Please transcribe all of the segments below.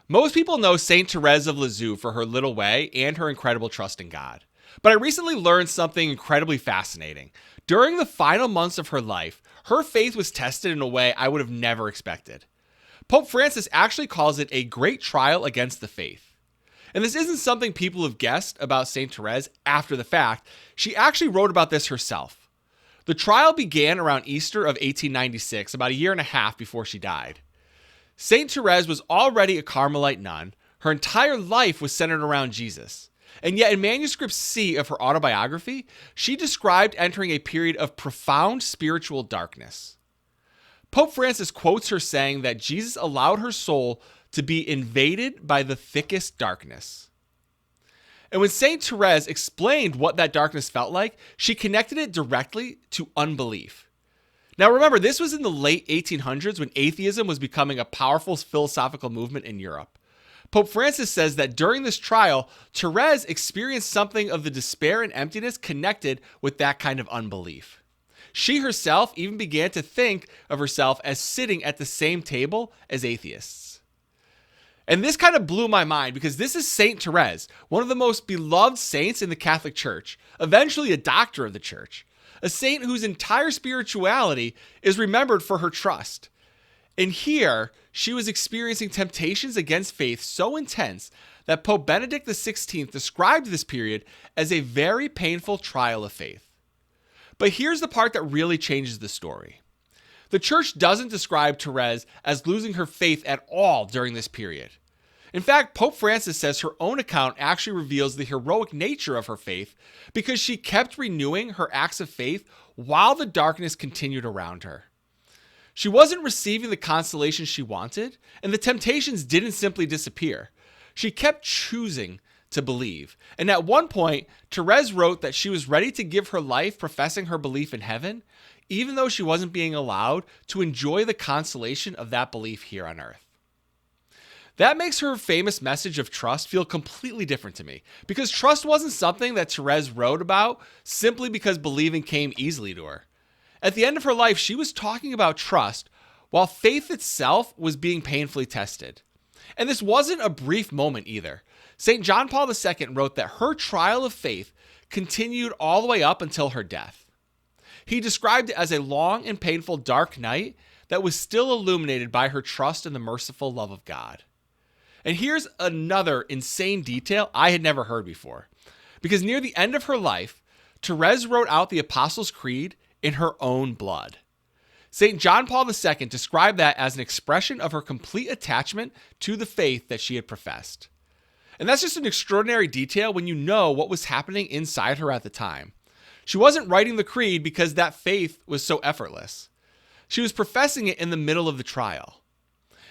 Most people know Saint Thérèse of Lisieux for her little way and her incredible trust in God. But I recently learned something incredibly fascinating. During the final months of her life, her faith was tested in a way I would have never expected. Pope Francis actually calls it a great trial against the faith. And this isn't something people have guessed about Saint Thérèse after the fact. She actually wrote about this herself. The trial began around Easter of 1896, about a year and a half before she died. Saint Thérèse was already a Carmelite nun. Her entire life was centered around Jesus. And yet in manuscript C of her autobiography, she described entering a period of profound spiritual darkness. Pope Francis quotes her saying that Jesus allowed her soul to be invaded by the thickest darkness. And when Saint Thérèse explained what that darkness felt like, she connected it directly to unbelief. Now remember, this was in the late 1800s when atheism was becoming a powerful philosophical movement in Europe. Pope Francis says that during this trial, Thérèse experienced something of the despair and emptiness connected with that kind of unbelief. She herself even began to think of herself as sitting at the same table as atheists. And this kind of blew my mind because this is Saint Thérèse, one of the most beloved saints in the Catholic Church, eventually a doctor of the Church, a saint whose entire spirituality is remembered for her trust. And here, she was experiencing temptations against faith so intense that Pope Benedict XVI described this period as a very painful trial of faith. But here's the part that really changes the story. The Church doesn't describe Thérèse as losing her faith at all during this period. In fact, Pope Francis says her own account actually reveals the heroic nature of her faith because she kept renewing her acts of faith while the darkness continued around her. She wasn't receiving the consolation she wanted, and the temptations didn't simply disappear. She kept choosing to believe. And at one point, Thérèse wrote that she was ready to give her life professing her belief in heaven, even though she wasn't being allowed to enjoy the consolation of that belief here on earth. That makes her famous message of trust feel completely different to me, because trust wasn't something that Thérèse wrote about simply because believing came easily to her. At the end of her life, she was talking about trust while faith itself was being painfully tested. And this wasn't a brief moment either. St. John Paul II wrote that her trial of faith continued all the way up until her death. He described it as a long and painful dark night that was still illuminated by her trust in the merciful love of God. And here's another insane detail I had never heard before. Because near the end of her life, Thérèse wrote out the Apostles' Creed in her own blood. St. John Paul II described that as an expression of her complete attachment to the faith that she had professed. And that's just an extraordinary detail when you know what was happening inside her at the time. She wasn't writing the creed because that faith was so effortless. She was professing it in the middle of the trial.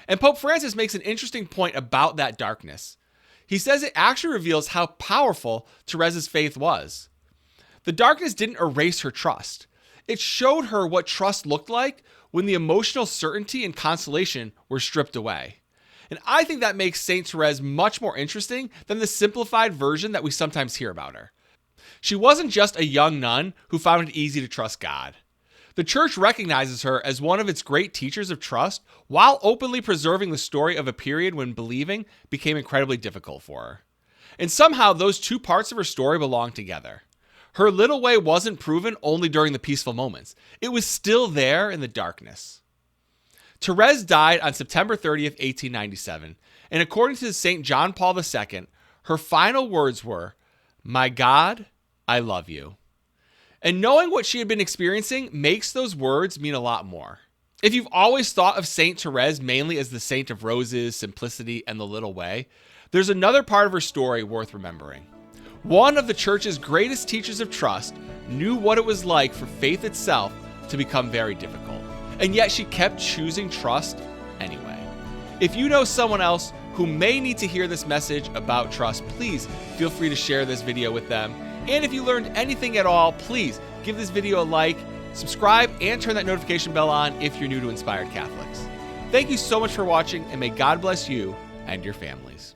And Pope Francis makes an interesting point about that darkness. He says it actually reveals how powerful Thérèse's faith was. The darkness didn't erase her trust. It showed her what trust looked like when the emotional certainty and consolation were stripped away. And I think that makes Saint Thérèse much more interesting than the simplified version that we sometimes hear about her. She wasn't just a young nun who found it easy to trust God. The Church recognizes her as one of its great teachers of trust while openly preserving the story of a period when believing became incredibly difficult for her. And somehow those two parts of her story belong together. Her little way wasn't proven only during the peaceful moments. It was still there in the darkness. Thérèse died on September 30th, 1897, and according to St. John Paul II, her final words were, "My God, I love you." And knowing what she had been experiencing makes those words mean a lot more. If you've always thought of Saint Thérèse mainly as the saint of roses, simplicity, and the little way, there's another part of her story worth remembering. One of the Church's greatest teachers of trust knew what it was like for faith itself to become very difficult, and yet she kept choosing trust anyway. If you know someone else who may need to hear this message about trust, please feel free to share this video with them. And if you learned anything at all, please give this video a like, subscribe, and turn that notification bell on if you're new to Inspired Catholics. Thank you so much for watching, and may God bless you and your families.